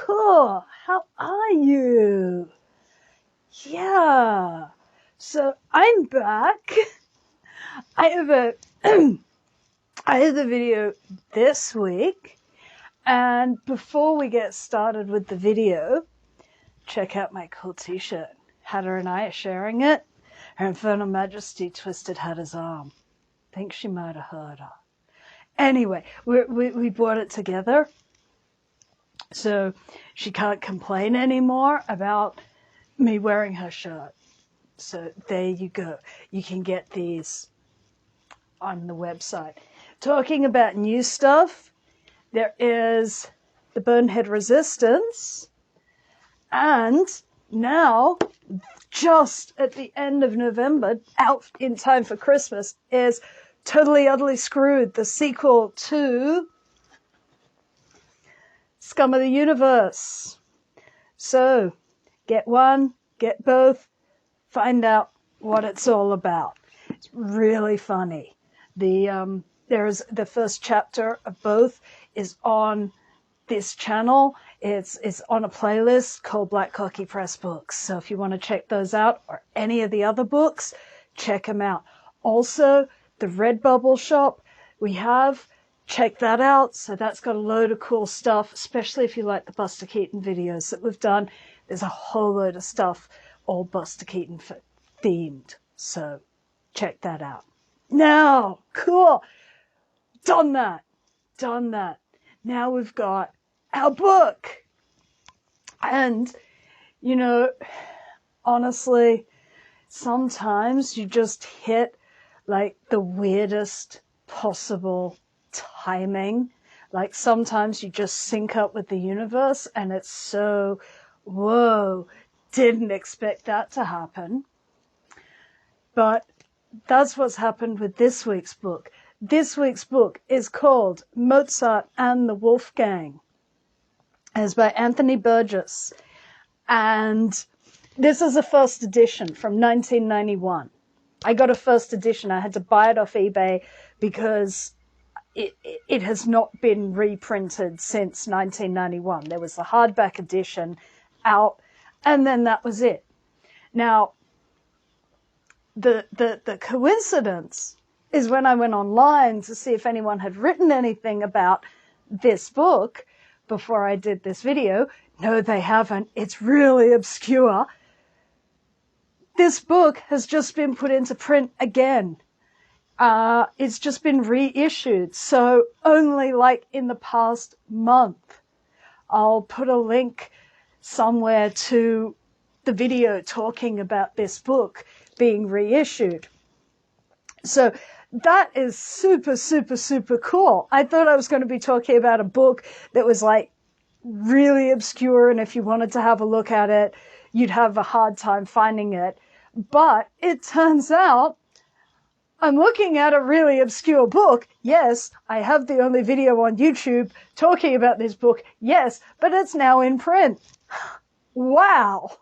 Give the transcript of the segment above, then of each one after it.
cool. How are you? Yeah. So I'm back. I have a video this week, and before we get started with the video, check out my cool t-shirt. Hatter and I are sharing it. Her Infernal Majesty twisted Hatter's arm. Think she might have heard her. Anyway, we bought it together, so she can't complain anymore about me wearing her shirt. So there you go. You can get these on the website. Talking about new stuff, there is the Bonehead Resistance, and now, just at the end of November, out in time for Christmas, is Totally Utterly Screwed, the sequel to Scum of the Universe. So, get one, get both, find out what it's all about. It's really funny. There's the first chapter of both is on this channel. It's on a playlist called Black Cockie Press Books. So if you want to check those out or any of the other books, check them out. Also, the Redbubble shop we have, check that out. So that's got a load of cool stuff, especially if you like the Buster Keaton videos that we've done. There's a whole load of stuff all Buster Keaton themed. So check that out. Now, cool. Done that. Now we've got our book. And, you know, honestly, sometimes you just hit like the weirdest possible timing. Like sometimes you just sync up with the universe and it's so, whoa, didn't expect that to happen. But that's what's happened with this week's book. This week's book is called Mozart and the Wolfgang. It's by Anthony Burgess. And this is a first edition from 1991. I got a first edition. I had to buy it off eBay because it has not been reprinted since 1991. There was the hardback edition out, and then that was it. Now, the coincidence is when I went online to see if anyone had written anything about this book before I did this video. No, they haven't. It's really obscure. This book has just been put into print again. It's just been reissued. So only like in the past month. I'll put a link somewhere to the video talking about this book being reissued. So that is super, super, super cool. I thought I was going to be talking about a book that was like really obscure, and if you wanted to have a look at it, you'd have a hard time finding it. But it turns out I'm looking at a really obscure book. Yes, I have the only video on YouTube talking about this book. Yes, but it's now in print. Wow.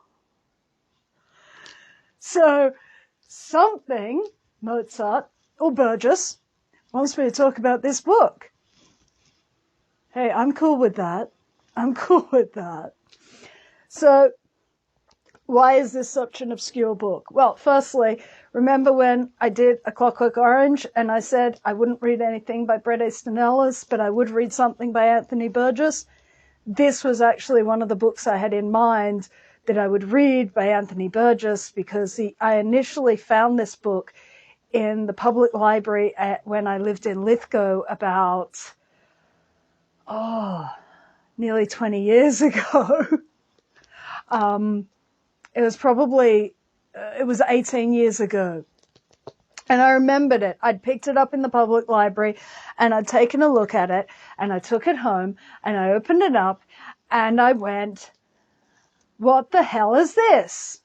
So something, Mozart or Burgess, wants me to talk about this book. Hey, I'm cool with that. So, why is this such an obscure book? Well, firstly, remember when I did A Clockwork Orange and I said I wouldn't read anything by Bret Easton Ellis, but I would read something by Anthony Burgess? This was actually one of the books I had in mind that I would read by Anthony Burgess because I initially found this book in the public library when I lived in Lithgow about, nearly 20 years ago. It was 18 years ago. And I remembered it. I'd picked it up in the public library and I'd taken a look at it and I took it home and I opened it up and I went, what the hell is this?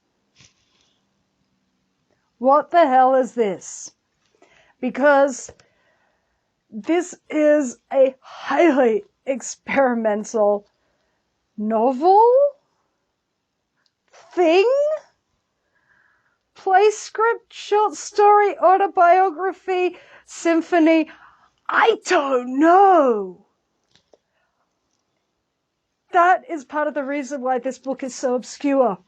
What the hell is this? Because this is a highly experimental novel thing, play script, short story, autobiography, symphony. I don't know. that is part of the reason why this book is so obscure.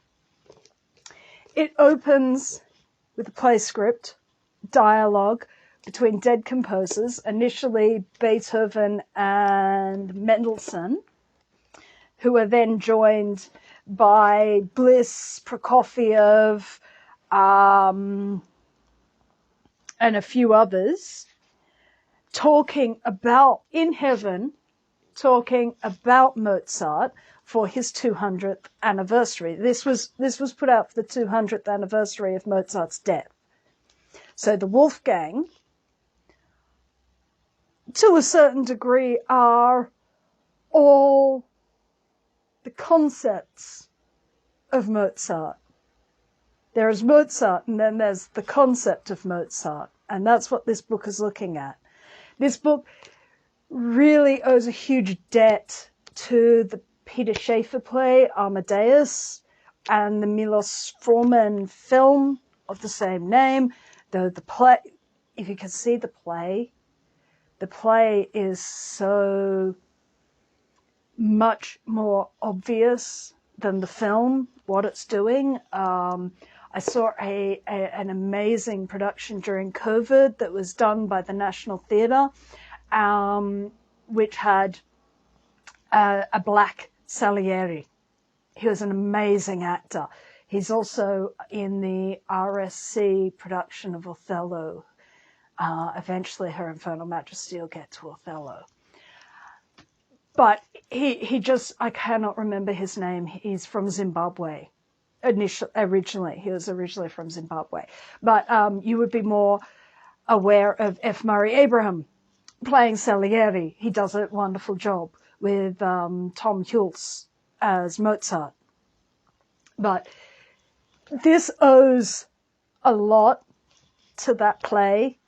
It opens with a play script, dialogue between dead composers, initially Beethoven and Mendelssohn, who are then joined by Bliss, Prokofiev, and a few others, talking about, in heaven, talking about Mozart for his 200th anniversary. This was put out for the 200th anniversary of Mozart's death. So the Wolfgang, to a certain degree, are all the concepts of Mozart. There is Mozart, and then there's the concept of Mozart, and that's what this book is looking at. This book really owes a huge debt to the Peter Shaffer play, Amadeus, and the Milos Forman film of the same name, though the play, if you can see the play is so much more obvious than the film, what it's doing. I saw an amazing production during COVID that was done by the National Theatre, which had a black Salieri. He was an amazing actor. He's also in the RSC production of Othello. Eventually Her Infernal Majesty will get to Othello. But he just, I cannot remember his name. He's from Zimbabwe. Originally, he was originally from Zimbabwe. But you would be more aware of F. Murray Abraham playing Salieri. He does a wonderful job with Tom Hulce as Mozart. But this owes a lot to that play,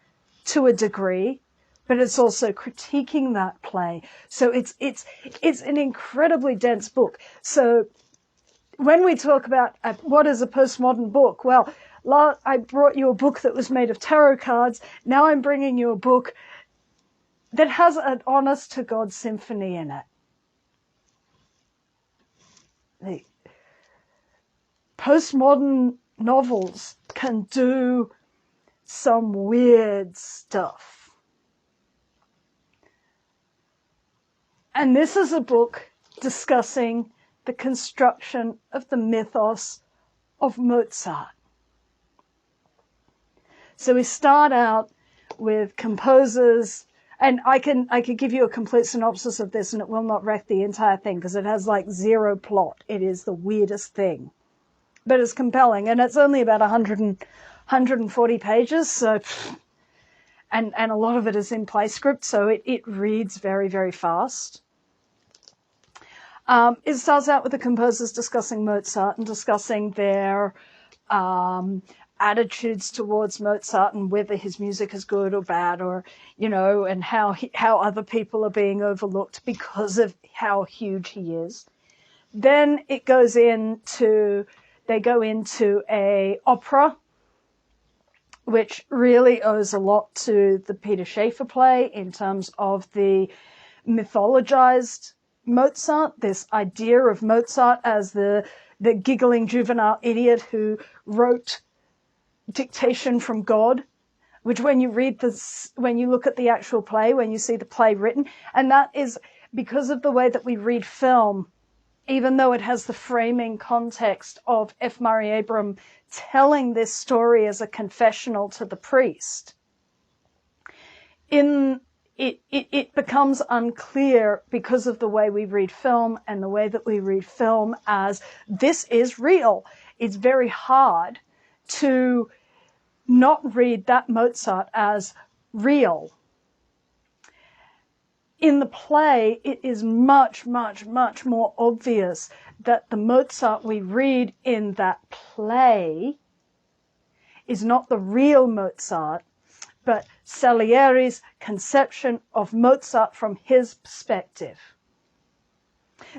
to a degree, but it's also critiquing that play. So it's an incredibly dense book. So when we talk about what is a postmodern book, well, I brought you a book that was made of tarot cards. Now I'm bringing you a book that has an honest-to-God symphony in it. The postmodern novels can do some weird stuff. And this is a book discussing the construction of the mythos of Mozart. So we start out with composers, and I can give you a complete synopsis of this, and it will not wreck the entire thing because it has like zero plot. It is the weirdest thing, but it's compelling, and it's only about 140 pages. So, and a lot of it is in play script, so it reads very, very fast. It starts out with the composers discussing Mozart and discussing their attitudes towards Mozart and whether his music is good or bad, or, you know, and how other people are being overlooked because of how huge he is. Then they go into a opera, which really owes a lot to the Peter Shaffer play in terms of the mythologized Mozart, this idea of Mozart as the giggling juvenile idiot who wrote dictation from God, which when you look at the actual play, when you see the play written, and that is because of the way that we read film, even though it has the framing context of F. Murray Abraham telling this story as a confessional to the priest, it becomes unclear because of the way we read film and the way that we read film as this is real. It's very hard to not read that Mozart as real. In the play, it is much, much, much more obvious that the Mozart we read in that play is not the real Mozart, but Salieri's conception of Mozart from his perspective.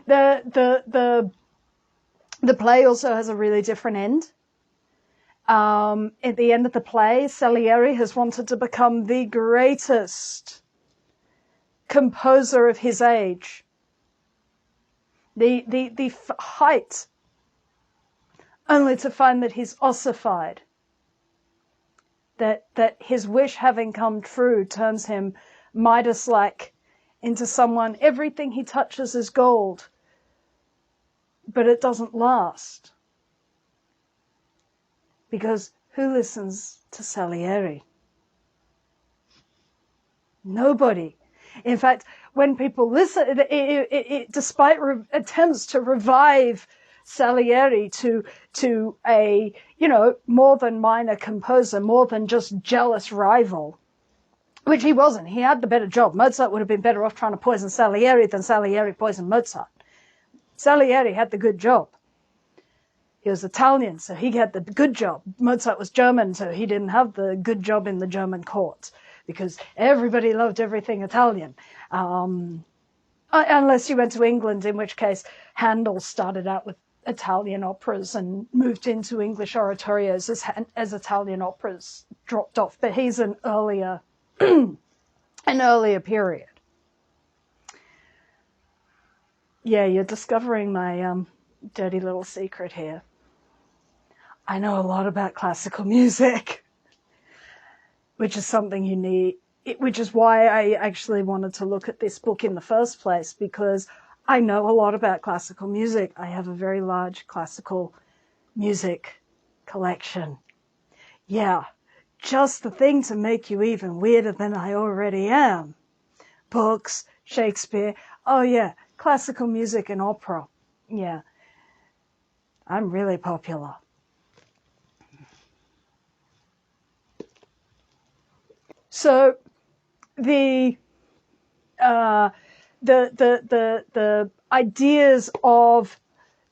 The play also has a really different end. At the end of the play, Salieri has wanted to become the greatest composer of his age. the height, only to find that he's ossified, that his wish having come true turns him Midas-like into someone, everything he touches is gold, but it doesn't last. Because who listens to Salieri? Nobody. In fact, when people listen, despite attempts to revive Salieri to a, more than minor composer, more than just jealous rival, which he wasn't. He had the better job. Mozart would have been better off trying to poison Salieri than Salieri poisoned Mozart. Salieri had the good job. He was Italian, so he had the good job. Mozart was German, so he didn't have the good job in the German court, because everybody loved everything Italian. Unless you went to England, in which case Handel started out with Italian operas and moved into English oratorios as Italian operas dropped off. But he's an earlier period. Yeah, you're discovering my dirty little secret here. I know a lot about classical music, which is something you need, which is why I actually wanted to look at this book in the first place, because I know a lot about classical music. I have a very large classical music collection. Yeah, just the thing to make you even weirder than I already am. Books, Shakespeare, oh yeah, classical music and opera. Yeah, I'm really popular. So the ideas of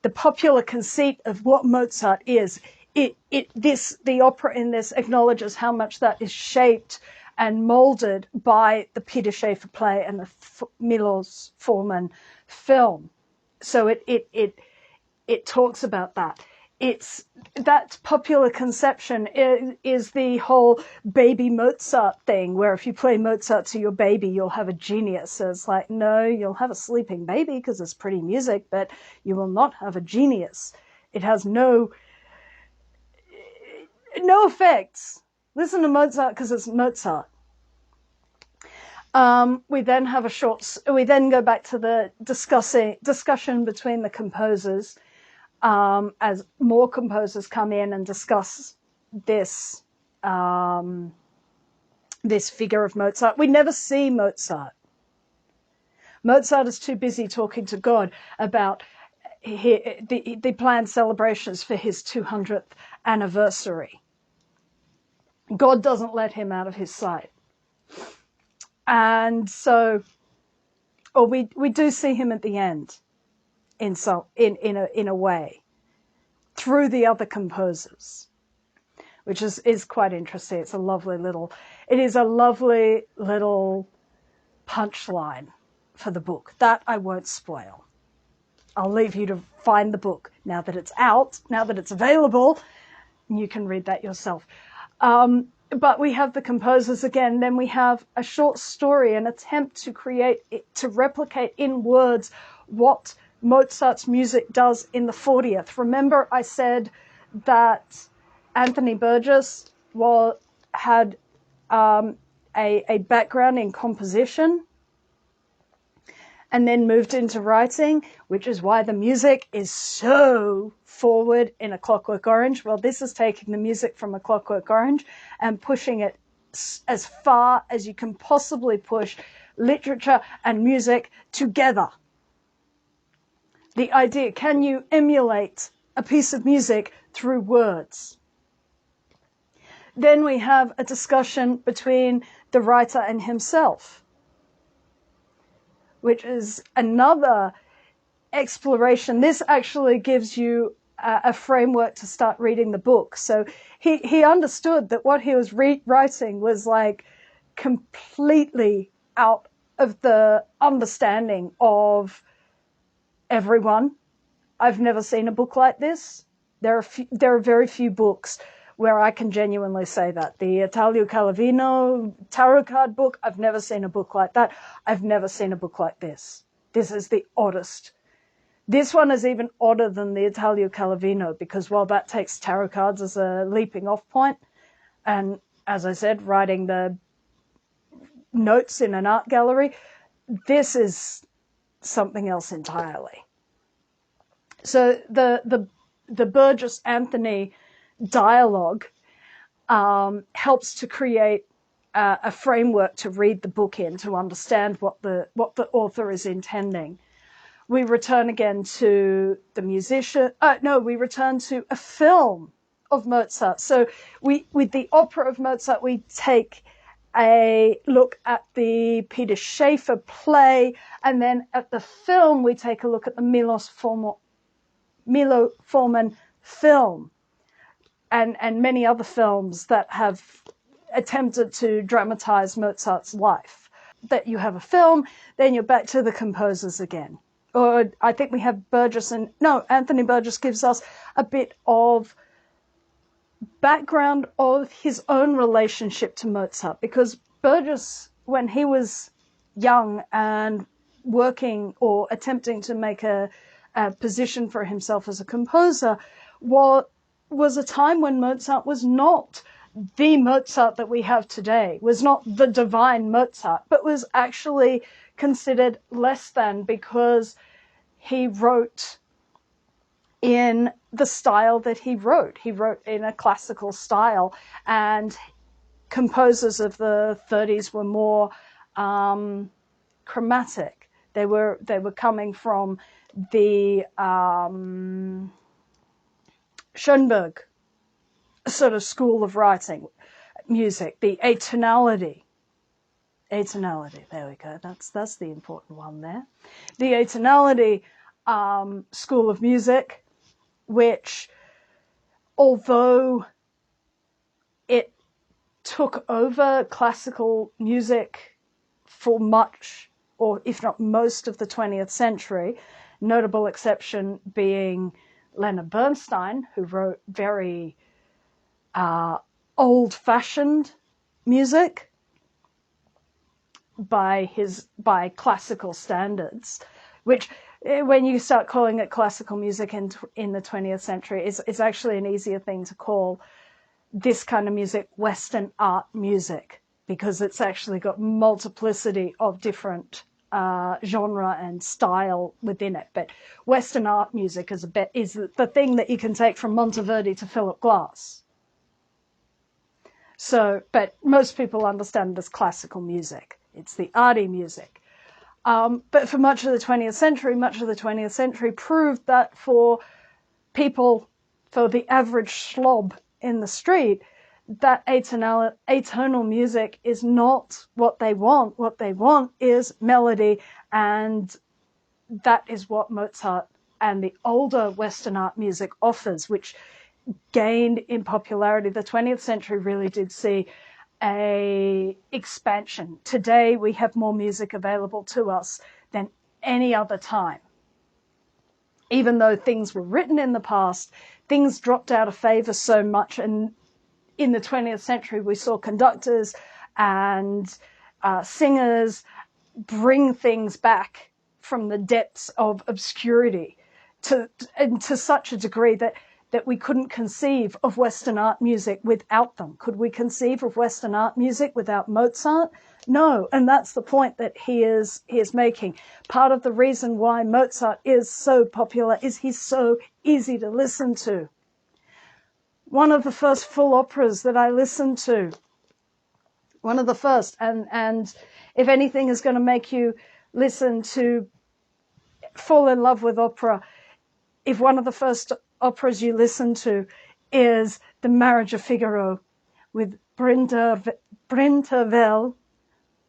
the popular conceit of what Mozart is, the opera in this acknowledges how much that is shaped and molded by the Peter Shaffer play and the Milos Forman film. So it talks about that. It's that popular conception is the whole baby Mozart thing, where if you play Mozart to your baby, you'll have a genius. So it's like, no, you'll have a sleeping baby because it's pretty music, but you will not have a genius. It has no effects. Listen to Mozart because it's Mozart. We then have we then go back to the discussion between the composers, as more composers come in and discuss this figure of Mozart. We never see Mozart. Mozart is too busy talking to God about the planned celebrations for his 200th anniversary. God doesn't let him out of his sight. And so, or we do see him at the end, in a way, through the other composers, which is quite interesting. It is a lovely little punchline for the book that I won't spoil. I'll leave you to find the book now that it's out, now that it's available, and you can read that yourself. But we have the composers again. Then we have a short story, an attempt to replicate in words what Mozart's music does in the 40th. Remember, I said that Anthony Burgess had a background in composition and then moved into writing, which is why the music is so forward in A Clockwork Orange. Well, this is taking the music from A Clockwork Orange and pushing it as far as you can possibly push literature and music together. The idea, can you emulate a piece of music through words? Then we have a discussion between the writer and himself, which is another exploration. This actually gives you a framework to start reading the book. So he understood that what he was writing was like completely out of the understanding of everyone. I've never seen a book like this. There are very few books where I can genuinely say that. The Italio Calavino tarot card book, I've never seen a book like that. I've never seen a book like this. This is the oddest This one is even odder than the Italo Calvino, because while that takes tarot cards as a leaping off point, and as I said, writing the notes in an art gallery, this is something else entirely. So the Burgess Anthony dialogue helps to create a framework to read the book in, to understand what the author is intending. We return again to the musician. We return to a film of Mozart. So with the opera of Mozart, we take a look at the Peter Shaffer play, and then at the film, we take a look at the Milo Forman film, and many other films that have attempted to dramatize Mozart's life. That you have a film, then you're back to the composers again. Or I think we have Anthony Burgess gives us a bit of background of his own relationship to Mozart, because Burgess, when he was young and working or attempting to make a position for himself as a composer, was a time when Mozart was not the Mozart that we have today, was not the divine Mozart, but was actually considered less than, because he wrote in the style that he wrote. He wrote in a classical style, and composers of the 30s were more chromatic. They were coming from the Schoenberg sort of school of writing music, the atonality. Atonality, there we go. That's the important one there. The atonality school of music, which, although it took over classical music for much, or if not most, of the 20th century, notable exception being Leonard Bernstein, who wrote very old-fashioned music by classical standards, which, when you start calling it classical music in the 20th century, it's actually an easier thing to call this kind of music Western art music, because it's actually got multiplicity of different genre and style within it. But Western art music is the thing that you can take from Monteverdi to Philip Glass. So, but most people understand it as classical music. It's the arty music. But for much of the 20th century proved that for people, for the average slob in the street, that atonal music is not what they want. What they want is melody, and that is what Mozart and the older Western art music offers, which gained in popularity. The 20th century really did see a expansion. Today we have more music available to us than any other time. Even though things were written in the past, things dropped out of favor so much, and in the 20th century we saw conductors and singers bring things back from the depths of obscurity to such a degree that we couldn't conceive of Western art music without them. Could we conceive of Western art music without Mozart? No, and that's the point that he is making. Part of the reason why Mozart is so popular is he's so easy to listen to. One of the first full operas that I listened to, one of the first, and if anything is going to make you listen to, fall in love with opera, if one of the first operas you listen to is The Marriage of Figaro, with Brintervel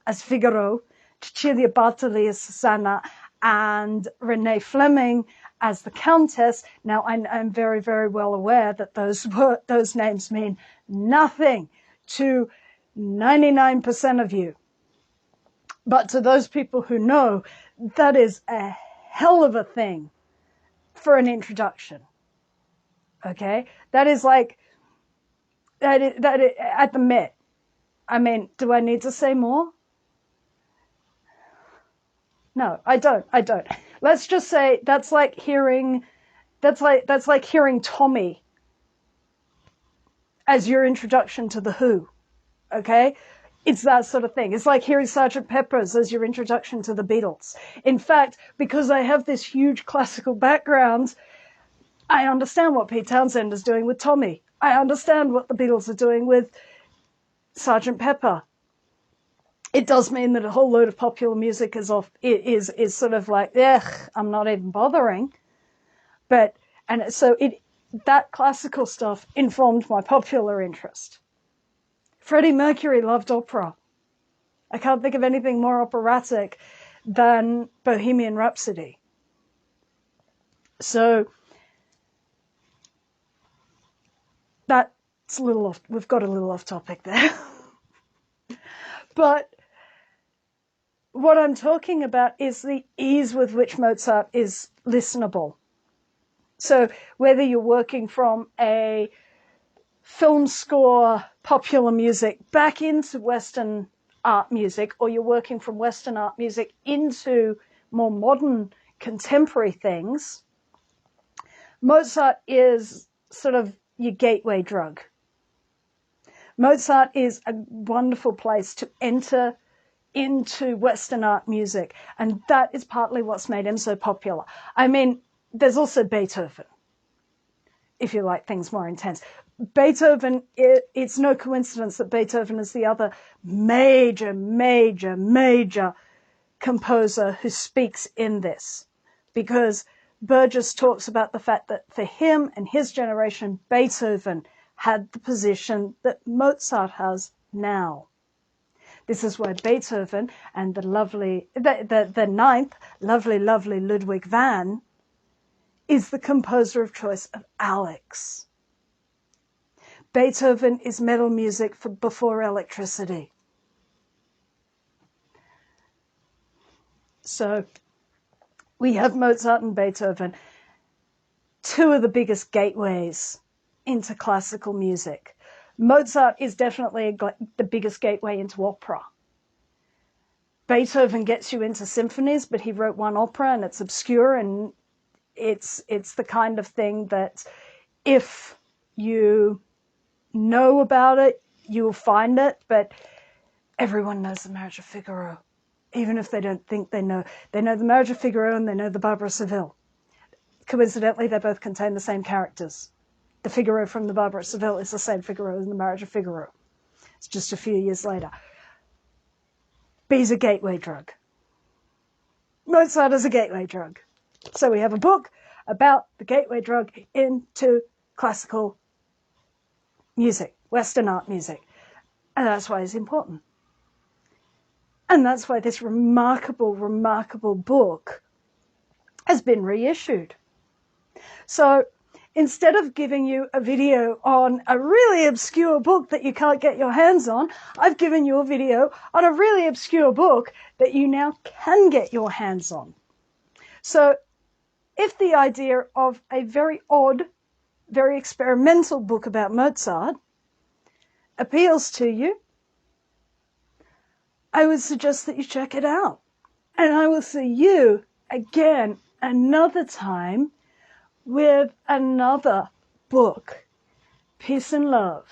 as Figaro, Cecilia Bartoli as Susanna, and Renee Fleming as the Countess. Now, I'm very, very well aware that those names mean nothing to 99% of you. But to those people who know, that is a hell of a thing for an introduction. Okay? That is like, at the Met. I mean, do I need to say more? No, I don't. let's just say that's like hearing Tommy as your introduction to The Who, okay? It's that sort of thing. It's like hearing Sgt. Pepper's as your introduction to the Beatles. In fact, because I have this huge classical background, I understand what Pete Townsend is doing with Tommy. I understand what the Beatles are doing with Sgt. Pepper. It does mean that a whole load of popular music is sort of like, I'm not even bothering. But, and so that classical stuff informed my popular interest. Freddie Mercury loved opera. I can't think of anything more operatic than Bohemian Rhapsody. So that's a little off, we've got a little off topic there. But what I'm talking about is the ease with which Mozart is listenable. So whether you're working from a film score, popular music, back into Western art music, or you're working from Western art music into more modern contemporary things, Mozart is sort of your gateway drug. Mozart is a wonderful place to enter into Western art music, and that is partly what's made him so popular. I mean, there's also Beethoven, if you like things more intense. Beethoven, it's no coincidence that Beethoven is the other major composer who speaks in this, because Burgess talks about the fact that for him and his generation, Beethoven had the position that Mozart has now. This is why Beethoven and the ninth, lovely Ludwig van is the composer of choice of Alex. Beethoven is metal music for before electricity. So we have Mozart and Beethoven, two of the biggest gateways into classical music. Mozart is definitely the biggest gateway into opera. Beethoven gets you into symphonies, but he wrote one opera and it's obscure, and it's the kind of thing that if you know about it, you'll find it, but everyone knows the Marriage of Figaro. Even if they don't think they know the Marriage of Figaro and they know the Barbara of Seville. Coincidentally, they both contain the same characters. The Figaro from the Barbara of Seville is the same Figaro as the Marriage of Figaro. It's just a few years later. B's a gateway drug. Mozart is a gateway drug. So we have a book about the gateway drug into classical music, Western art music. And that's why it's important. And that's why this remarkable book has been reissued. So instead of giving you a video on a really obscure book that you can't get your hands on, I've given you a video on a really obscure book that you now can get your hands on. So if the idea of a very odd, very experimental book about Mozart appeals to you, I would suggest that you check it out. And I will see you again another time with another book. Peace and love.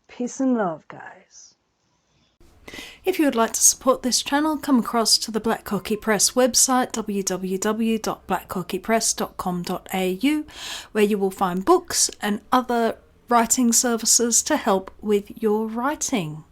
Peace and love, guys. If you would like to support this channel, come across to the Black Cockie Press website, www.blackcockiepress.com.au, where you will find books and other writing services to help with your writing.